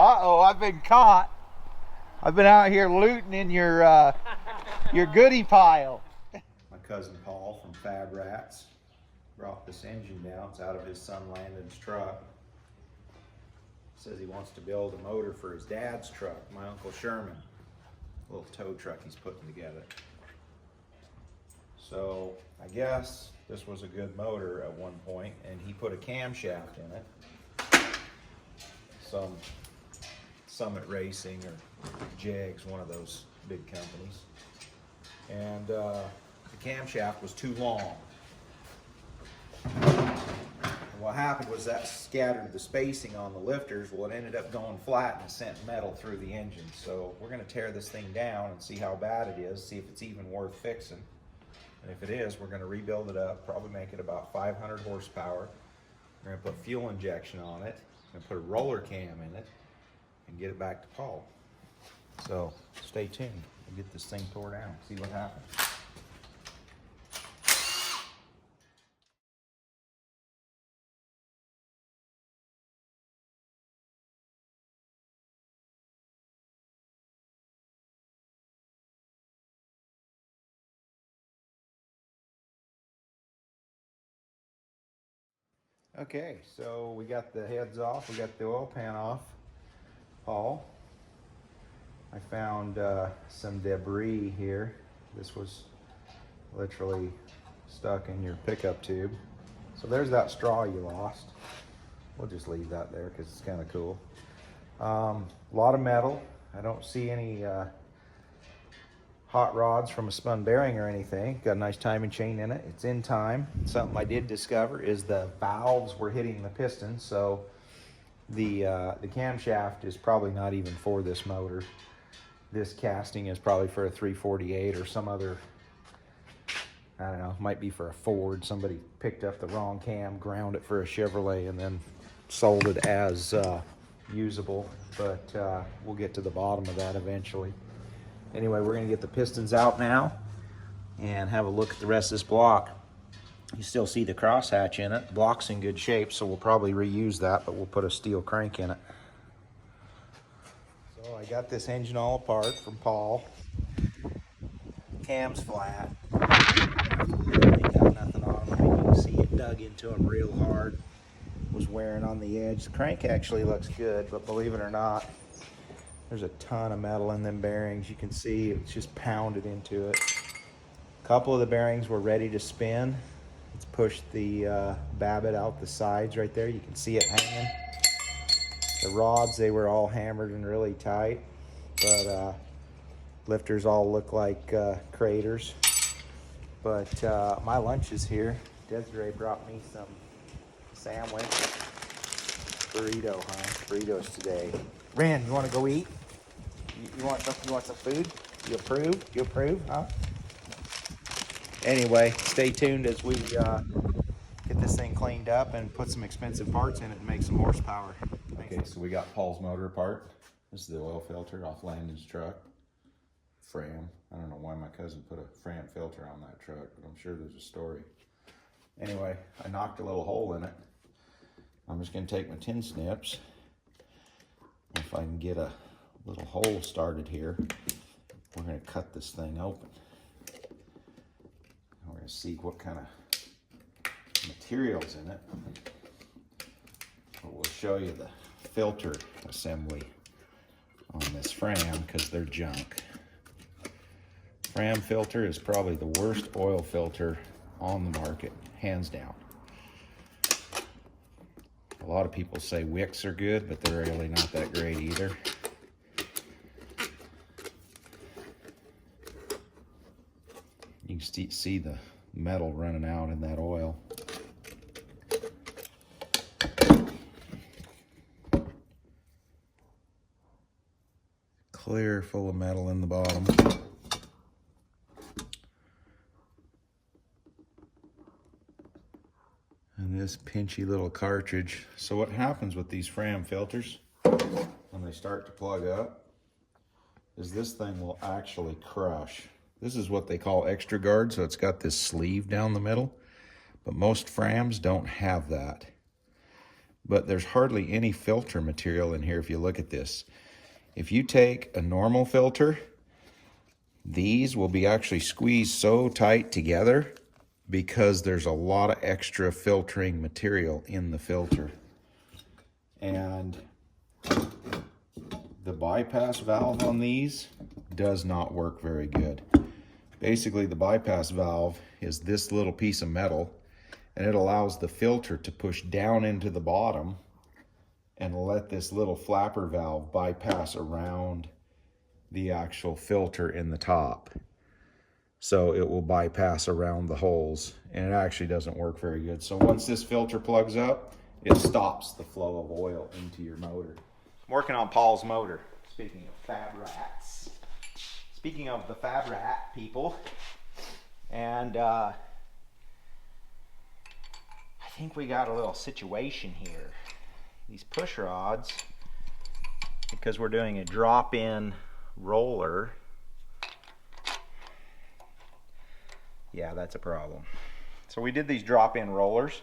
Uh-oh, I've been caught. I've been out here looting in your goodie pile. My cousin Paul from Fab Rats brought this engine down. It's out of his son Landon's truck. Says he wants to build a motor for his dad's truck, my Uncle Sherman. A little tow truck he's putting together. So I guess this was a good motor at one point, and he put a camshaft in it. Some Summit Racing or Jegs, one of those big companies. And the camshaft was too long. And what happened was that scattered the spacing on the lifters. Well, it ended up going flat and sent metal through the engine. So we're going to tear this thing down and see how bad it is, see if it's even worth fixing. And if it is, we're going to rebuild it up, probably make it about 500 horsepower. We're going to put fuel injection on it, and put a roller cam in it, and get it back to Paul. So stay tuned. We'll get this thing tore down, see what happens. Okay, so we got the heads off, we got the oil pan off. Paul, I found some debris here. This was literally stuck in your pickup tube. So there's that straw you lost. We'll just leave that there because it's kind of cool. A lot of metal. I don't see any hot rods from a spun bearing or anything. Got a nice timing chain in it. It's in time. Something I did discover is the valves were hitting the piston, so the camshaft is probably not even for this motor. This casting is probably for a 348 or some other, I don't know, might be for a Ford. Somebody picked up the wrong cam, ground it for a Chevrolet, and then sold it as usable, but we'll get to the bottom of that eventually. Anyway, we're gonna get the pistons out now and have a look at the rest of this block. You still see the crosshatch in it. The block's in good shape, so we'll probably reuse that, but we'll put a steel crank in it. So I got this engine all apart from Paul. Cam's flat. Really got nothing on them. You can see it dug into them real hard. Was wearing on the edge. The crank actually looks good, but believe it or not, there's a ton of metal in them bearings. You can see it's just pounded into it. A couple of the bearings were ready to spin. Let's push the babbitt out the sides right there. You can see it hanging. The rods, they were all hammered and really tight, but lifters all look like craters. But my lunch is here. Desiree brought me some sandwich. Burrito, huh? Burritos today. Ren, you want to go eat? You want some food? You approve? You approve, huh? Anyway, stay tuned as we get this thing cleaned up and put some expensive parts in it and make some horsepower. Okay, so we got Paul's motor apart. This is the oil filter off Landon's truck. Fram. I don't know why my cousin put a Fram filter on that truck, but I'm sure there's a story. Anyway, I knocked a little hole in it. I'm just going to take my tin snips. If I can get a little hole started here, we're going to cut this thing open. We're going to see what kind of material's in it. But we'll show you the filter assembly on this Fram because they're junk. Fram filter is probably the worst oil filter on the market, hands down. A lot of people say wicks are good, but they're really not that great either. You can see the metal running out in that oil. Clear, full of metal in the bottom. And this pinchy little cartridge. So what happens with these Fram filters when they start to plug up is this thing will actually crush. This is what they call extra guard, so it's got this sleeve down the middle, but most Frams don't have that. but there's hardly any filter material in here if you look at this. If you take a normal filter, these will be actually squeezed so tight together because there's a lot of extra filtering material in the filter. And the bypass valve on these does not work very good. Basically, the bypass valve is this little piece of metal, and it allows the filter to push down into the bottom and let this little flapper valve bypass around the actual filter in the top. So it will bypass around the holes, and it actually doesn't work very good. So once this filter plugs up, it stops the flow of oil into your motor. I'm working on Paul's motor. Speaking of Fab Rats. Speaking of the Fab Rat people, and I think we got a little situation here. These push rods, because we're doing a drop-in roller, yeah, that's a problem. So we did these drop-in rollers.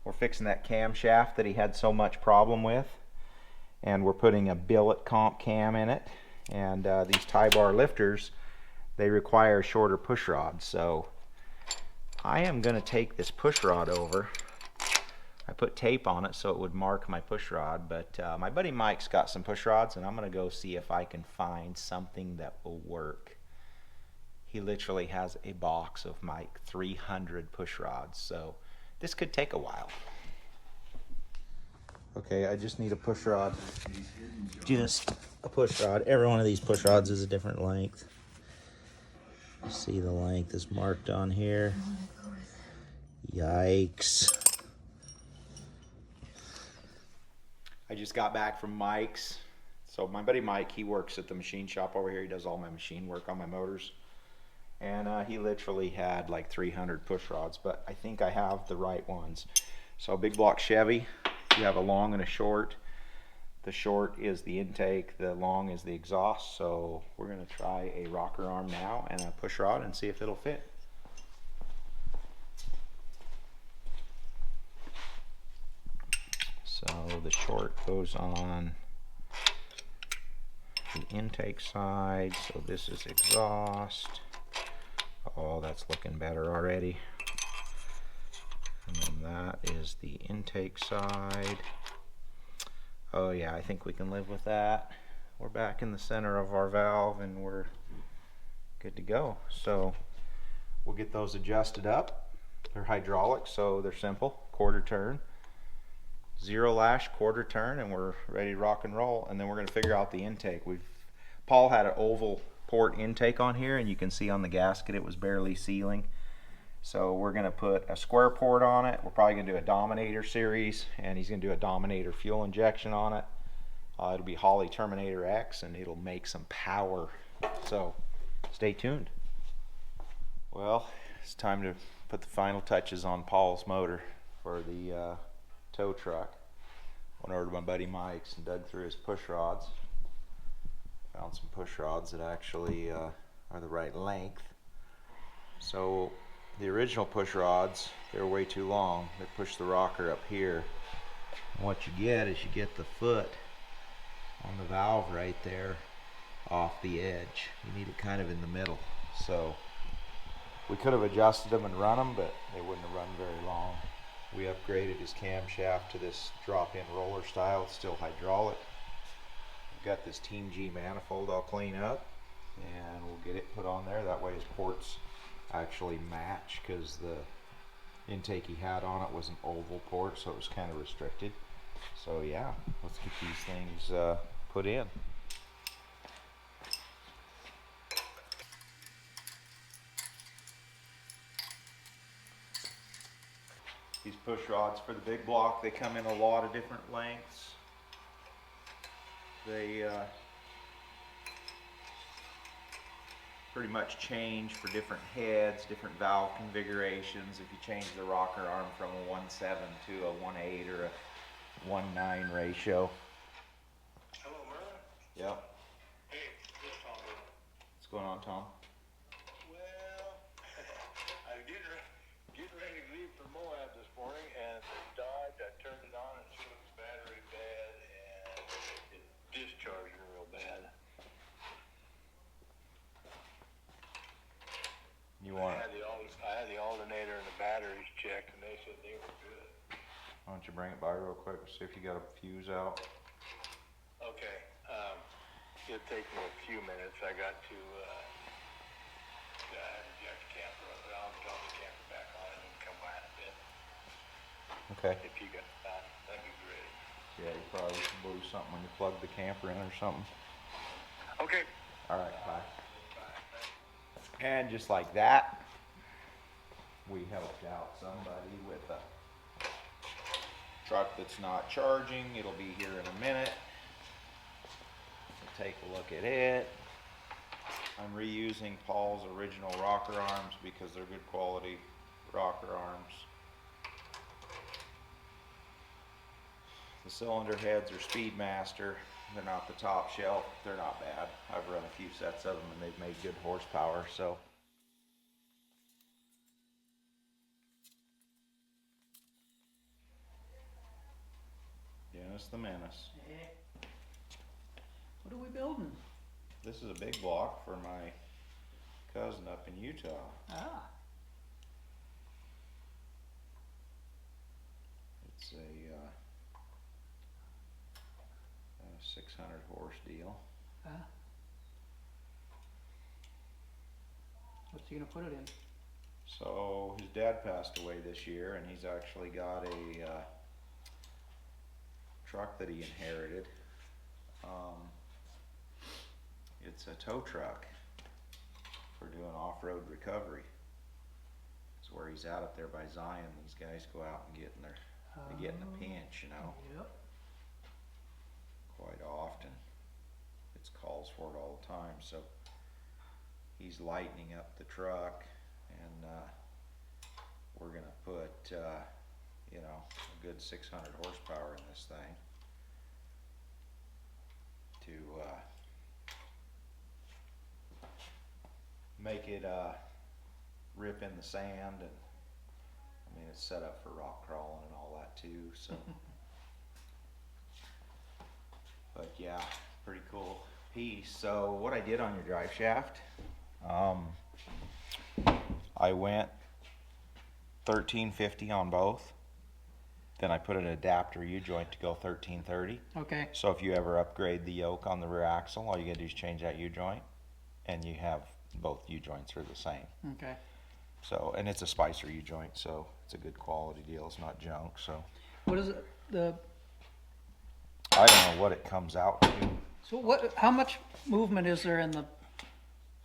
We're fixing that camshaft that he had so much problem with, and we're putting a billet comp cam in it. And these tie bar lifters, they require shorter push rods. So I am going to take this push rod over. I put tape on it so it would mark my push rod, but my buddy Mike's got some push rods, and I'm going to go see if I can find something that will work. He literally has a box of Mike 300 push rods, so this could take a while. Okay, I just need a push rod. Just a push rod. Every one of these push rods is a different length. You see the length is marked on here. Yikes. I just got back from Mike's. So my buddy Mike, he works at the machine shop over here. He does all my machine work on my motors. And he literally had like 300 push rods, but I think I have the right ones. So big block Chevy, you have a long and a short. The short is the intake, the long is the exhaust. So we're gonna try a rocker arm now and a push rod and see if it'll fit. So the short goes on the intake side, so this is exhaust. Oh, that's looking better already. And then that is the intake side. Oh yeah, I think we can live with that. We're back in the center of our valve and we're good to go. So we'll get those adjusted up. They're hydraulic, so they're simple. Quarter turn, zero lash, quarter turn, and we're ready to rock and roll. And then we're going to figure out the intake. Paul had an oval port intake on here, and you can see on the gasket it was barely sealing. So we're going to put a square port on it. We're probably going to do a Dominator series, and he's going to do a Dominator fuel injection on it. It'll be Holley Terminator X, and it'll make some power. So stay tuned. Well, it's time to put the final touches on Paul's motor for the tow truck. Went over to my buddy Mike's and dug through his push rods. Found some push rods that actually are the right length. So the original push rods, they were way too long. They pushed the rocker up here. And what you get is you get the foot on the valve right there off the edge. You need it kind of in the middle. So we could have adjusted them and run them, but they wouldn't have run very long. We upgraded his camshaft to this drop-in roller style. It's still hydraulic. We've got this Team G manifold I'll clean up, and we'll get it put on there. That way his ports actually match, because the intake he had on it was an oval port, so it was kind of restricted. So yeah, let's get these things put in. These push rods for the big block, they come in a lot of different lengths. They pretty much change for different heads, different valve configurations. If you change the rocker arm from a 1.7 to a 1.8 or a 1.9 ratio. Hello, Merlon. Yep. Hey, this is Tom. What's going on, Tom? Well, I'm getting ready to leave for Moab this morning, and the Dodge, I turned it on and she looks bad you bring it by real quick, see if you got a fuse out? Okay, it'll take me a few minutes. I got to, jack the camper up, but I'll drop the camper back on it and come by in a bit. Okay. If you got that, that'd be great. Yeah, you probably should lose something when you plug the camper in or something. Okay. All right, bye. And just like that, we helped out somebody with a truck that's not charging. It'll be here in a minute. We'll take a look at it. I'm reusing Paul's original rocker arms because they're good quality rocker arms. The cylinder heads are Speedmaster. They're not the top shelf. They're not bad. I've run a few sets of them and they've made good horsepower. So Dennis the Menace. Hey. What are we building? This is a big block for my cousin up in Utah. Ah. It's a 600 horse deal. Ah. What's he gonna put it in? So his dad passed away this year, and he's actually got a truck that he inherited. It's a tow truck for doing off-road recovery. It's where he's at up there by Zion. These guys go out and get in their, they get in a pinch, you know, Yep. quite often. It's calls for it all the time. So he's lightening up the truck, and we're gonna put you know, a good 600 horsepower in this thing to make it rip in the sand, and I mean it's set up for rock crawling and all that too, so but yeah, pretty cool piece. So what I did on your drive shaft, I went 1350 on both, then I put an adapter U-joint to go 1330. Okay. So if you ever upgrade the yoke on the rear axle, all you gotta do is change that U-joint, and you have both U-joints are the same. Okay. So, and it's a Spicer U-joint, so it's a good quality deal. It's not junk. So What is it? I don't know what it comes out to. So what? How much movement is there in the?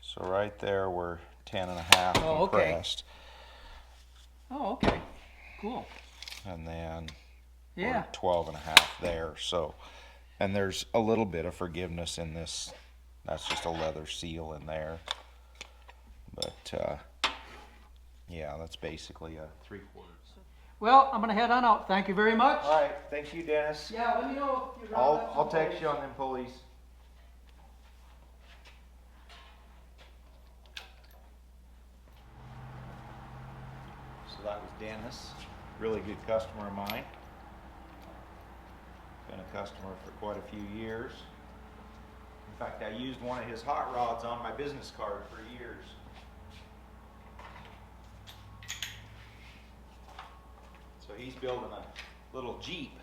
So right there we're 10 and a half Oh, okay. compressed, Oh, okay. Cool. and then Yeah. we're 12 and a half there. So, and there's a little bit of forgiveness in this. That's just a leather seal in there. But yeah, that's basically a 3/4. Well, I'm gonna head on out. Thank you very much. All right, thank you, Dennis. Yeah. Let me know if you. I'll text you on them pulleys. So that was Dennis, really good customer of mine. Been a customer for quite a few years. In fact, I used one of his hot rods on my business card for years. So he's building a little Jeep,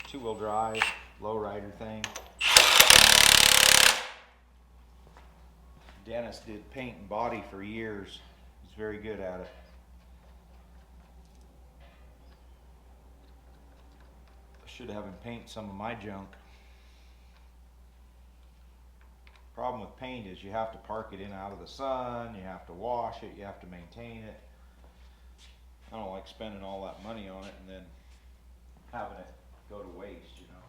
2-wheel drive, lowrider thing. Dennis did paint and body for years. He's very good at it. I should have him paint some of my junk. Problem with paint is you have to park it in out of the sun, you have to wash it, you have to maintain it. I don't like spending all that money on it and then having it go to waste, you know.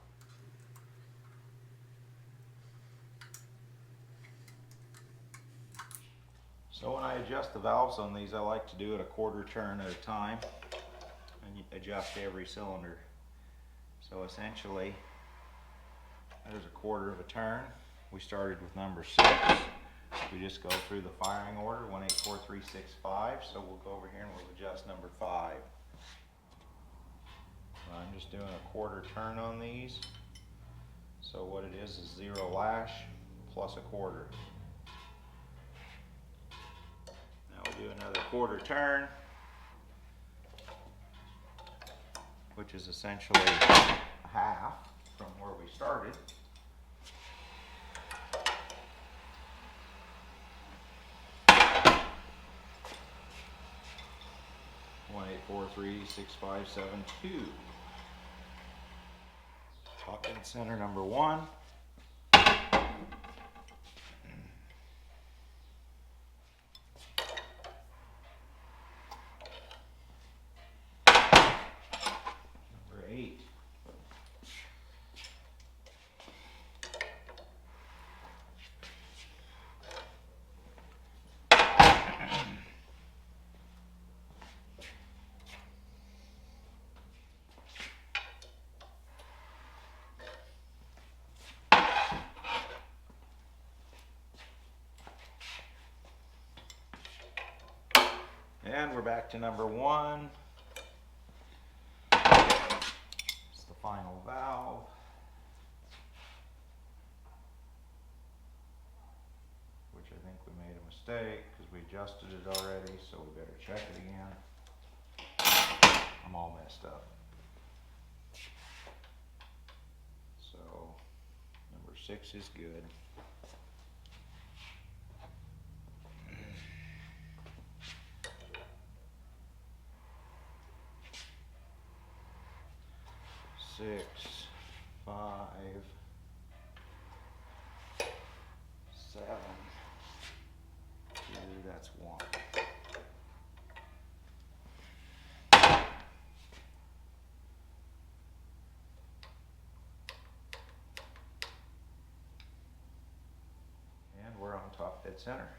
So when I adjust the valves on these, I like to do it a 1/4 turn at a time and adjust every cylinder. So essentially, there's a 1/4 of a turn. We started with number 6. We just go through the firing order, 1, 8, 4, 3, 6, 5. So we'll go over here and we'll adjust number 5. I'm just doing a 1/4 turn on these. So what it is 0 lash plus a 1/4. Now we'll do another 1/4 turn. which is essentially half from where we started. One, 8, 4, 3, 6, 5, 7, 2. Top dead center number 1. Number 8. And we're back to number 1. It's the final valve. Which I think we made a mistake because we adjusted it already, so we better check it again. I'm all messed up. So number 6 is good. Six, 5, 7, 2, that's 1. And we're on top dead center.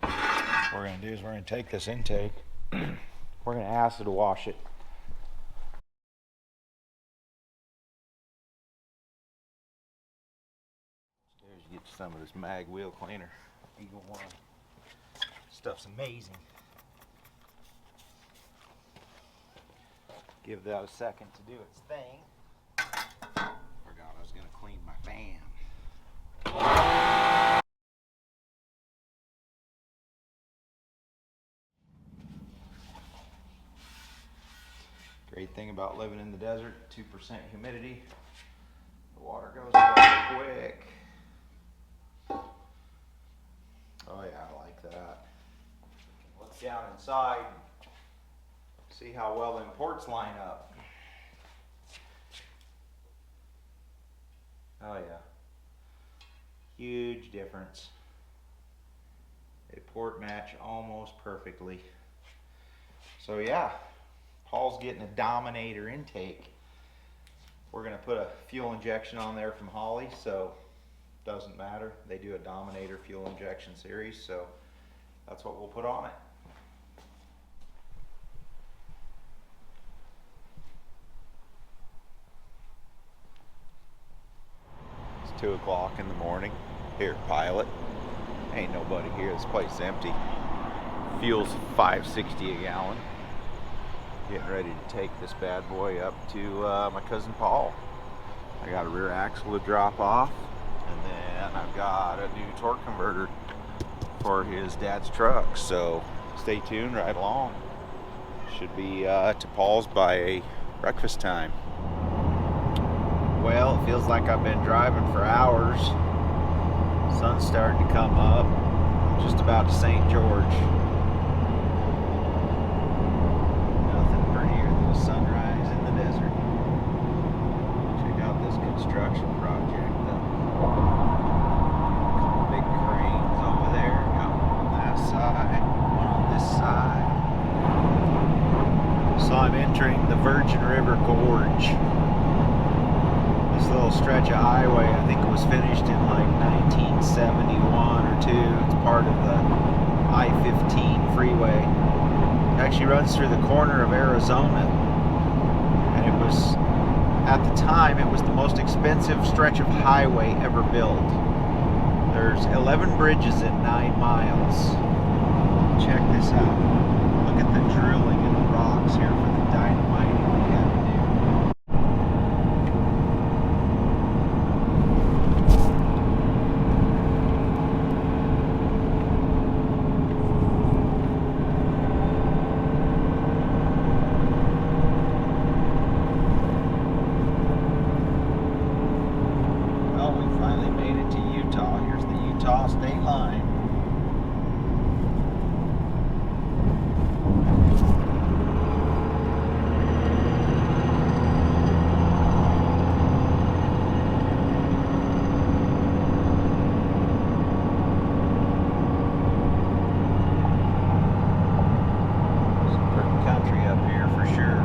What we're going to do is we're going to take this intake. We're going to acid wash it. There's you get some of this mag wheel cleaner. Eagle 1. Stuff's amazing. Give that a second to do its thing. Forgot I was going to clean my fan. Great thing about living in the desert, 2% humidity. The water goes away quick. Oh yeah, I like that. Look down inside, see how well the ports line up. Oh yeah, huge difference. They port match almost perfectly. So yeah. Paul's getting a Dominator intake. We're going to put a fuel injection on there from Holley, so it doesn't matter. They do a Dominator fuel injection series, so that's what we'll put on it. It's 2 o'clock in the morning here at Pilot. Ain't nobody here. This place is empty. Fuel's $5.60 a gallon. Getting ready to take this bad boy up to my cousin Paul. I got a rear axle to drop off, and then I've got a new torque converter for his dad's truck. So stay tuned, right along. Should be to Paul's by breakfast time. Well, it feels like I've been driving for hours. Sun's starting to come up. I'm just about to St. George. Sunrise in the desert. Check out this construction project though. Couple big cranes over there. Got one on that side, one on this side. So I'm entering the Virgin River Gorge. This little stretch of highway, I think it was finished in like 1971 or 2. It's part of the I-15 freeway. It actually runs through the corner of Arizona. And it was, at the time, it was the most expensive stretch of highway ever built. There's 11 bridges in 9 miles. Check this out. Look at the drilling in the rocks here for the dynamiting we had to do. Utah state line. Some pretty country up here for sure.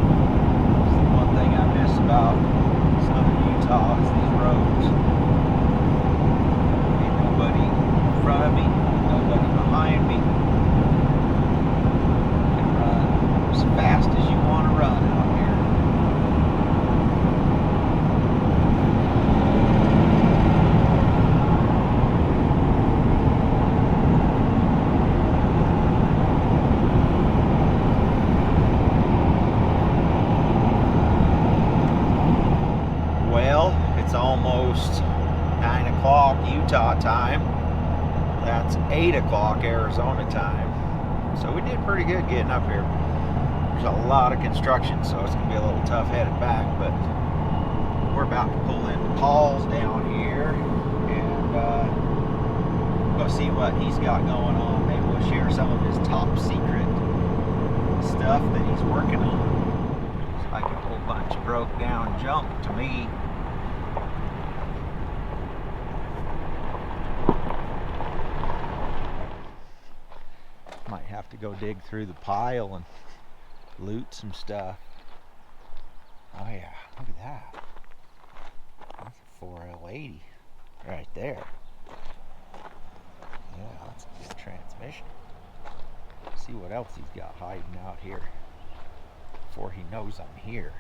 One thing I miss about southern Utah is these roads. Ain't nobody in front of me, nobody behind me. You can run as fast as you want to run out here. Well, it's almost 9 o'clock Utah time. That's 8 o'clock Arizona time. So we did pretty good getting up here. There's a lot of construction, so it's going to be a little tough headed back, but we're about to pull into Paul's down here and go see what he's got going on. Maybe we'll share some of his top secret stuff that he's working on. Looks like a whole bunch of broke down junk to me. Might have to go dig through the pile and loot some stuff. Oh yeah, look at that. That's a 4L80 right there. Yeah, that's a good transmission. See what else he's got hiding out here before he knows I'm here.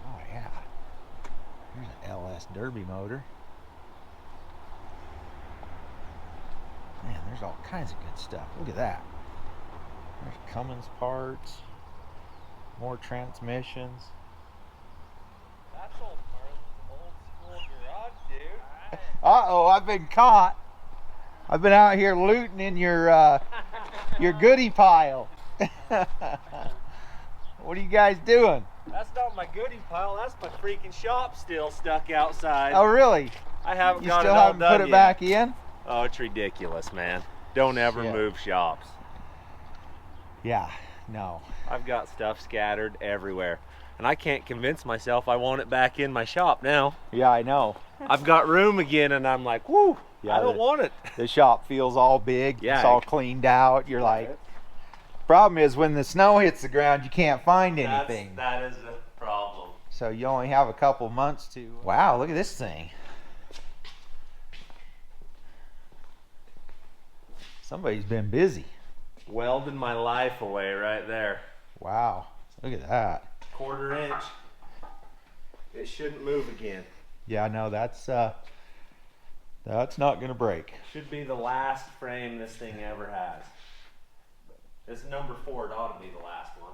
Oh yeah. Here's an LS Derby motor. Man, there's all kinds of good stuff. Look at that. There's Cummins parts, more transmissions. That's old Merlin's old school garage, dude. Uh-oh, I've been caught. I've been out here looting in your goodie pile. What are you guys doing? That's not my goodie pile. That's my freaking shop still stuck outside. Oh, really? I haven't You got still it all haven't done put it yet. back in? Oh, it's ridiculous, man. Don't ever Shit. move shops. Yeah, no. I've got stuff scattered everywhere, and I can't convince myself I want it back in my shop now. Yeah, I know. I've got room again, and I'm like, whoo, Yeah, I don't want it. The shop feels all big. Yeah. It's all cleaned out. You're like, problem is when the snow hits the ground, you can't find anything. That is a problem. So you only have a couple months to. Wow, look at this thing. Somebody's been busy. Welding my life away right there. Wow, look at that. 1/4 inch. It shouldn't move again. Yeah, no, that's not gonna break. Should be the last frame this thing ever has. This number 4, it ought to be the last one.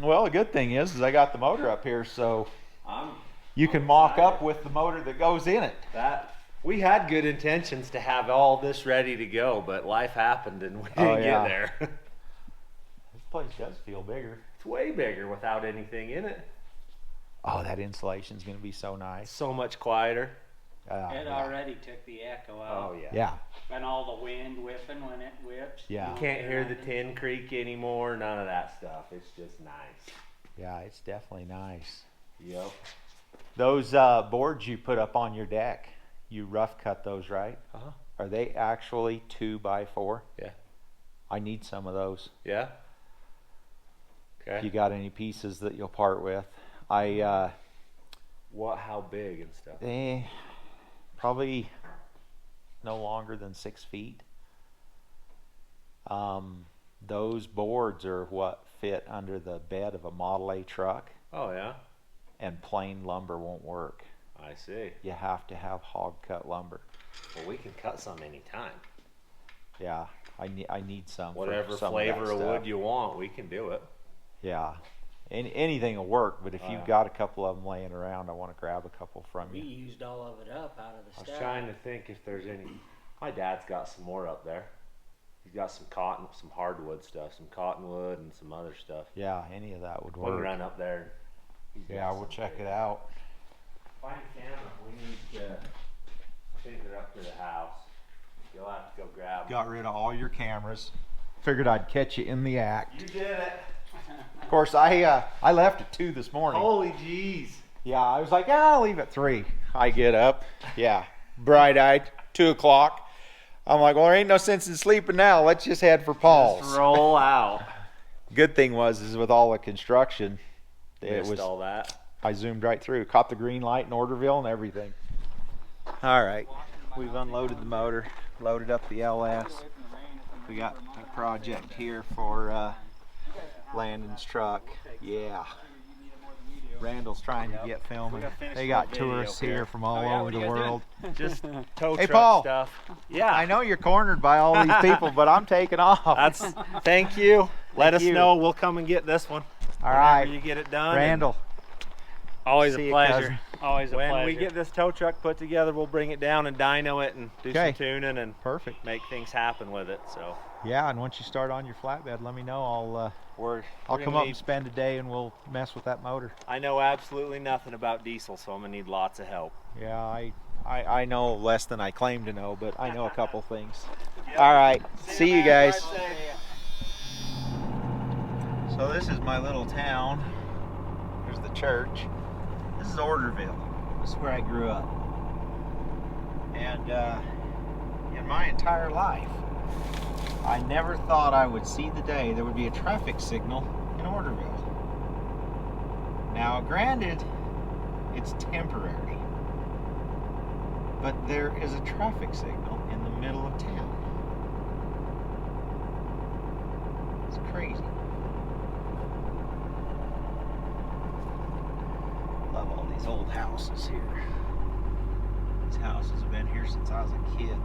Well, the good thing is I got the motor up here, so I'm you can mock up with the motor that goes in it. we had good intentions to have all this ready to go, but life happened and we didn't yeah. get there. This place does feel bigger. It's way bigger without anything in it. Oh, that insulation's gonna be so nice. So much quieter. It already took the echo out. Oh yeah. Yeah, And all the wind whipping when it whips. Yeah. You can't hear the tin creak anymore, none of that stuff. It's just nice. yeah, it's definitely nice. Yep. Those boards you put up on your deck, you rough cut those, right? Uh-huh. Are they actually 2x4? Yeah. I need some of those. Yeah. If Okay. you got any pieces that you'll part with. How big and stuff? They probably no longer than 6 feet. Those boards are what fit under the bed of a Model A truck, Oh yeah. and plain lumber won't work. I see. You have to have hog cut lumber. Well, we can cut some anytime. Yeah, I need some. for Whatever some flavor of of that wood stuff. you want, we can do it. Yeah. Anything will work, but if Oh, you've yeah. got a couple of them laying around, I want to grab a couple from We you. used all of it up out of the I was stuff. trying to think if there's any. My dad's got some more up there. He's got some cotton, some hardwood stuff, some cottonwood, and some other stuff. Yeah, any of that would We can work. run up there. He's got Yeah, we'll some check there. it out. Find a camera. We need to. I think they're up to the house. You'll have to go grab them. Got rid of all your cameras. Figured I'd catch you in the act. You did it. Of course, I left at 2 this morning. Holy jeez. Yeah, I was like, I'll leave at 3. I get up, yeah, bright-eyed, 2 o'clock. I'm like, well, there ain't no sense in sleeping now. Let's just head for Paul's. Just roll out. Good thing is with all the construction, Missed all that. I zoomed right through, caught the green light in Orderville and everything. All right, we've unloaded the motor, loaded up the LS. We got a project here for Landon's truck. Yeah. Randall's trying to get filming. They got tourists here from all over the world. Just tow Hey, truck Paul. stuff. Yeah. I know you're cornered by all these people, but I'm taking off. That's. Thank you. Let us you. know. We'll come and get this one. All Whenever right, you get it done. Randall. Always See a you, pleasure. cousin. Always a When pleasure. we get this tow truck put together, we'll bring it down and dyno it and do Okay. some tuning and Perfect. make things happen with it. So Yeah, and once you start on your flatbed, let me know. I'll we're come gonna up need- and spend a day, and we'll mess with that motor. I know absolutely nothing about diesel, so I'm gonna need lots of help. Yeah, I know less than I claim to know, but I know a couple things. All right, see you guys. So this is my little town. There's the church. This is Orderville. This is where I grew up. And in my entire life, I never thought I would see the day there would be a traffic signal in Orderville. Now, granted, it's temporary, but there is a traffic signal in the middle of town. It's crazy. Love all these old houses here. These houses have been here since I was a kid.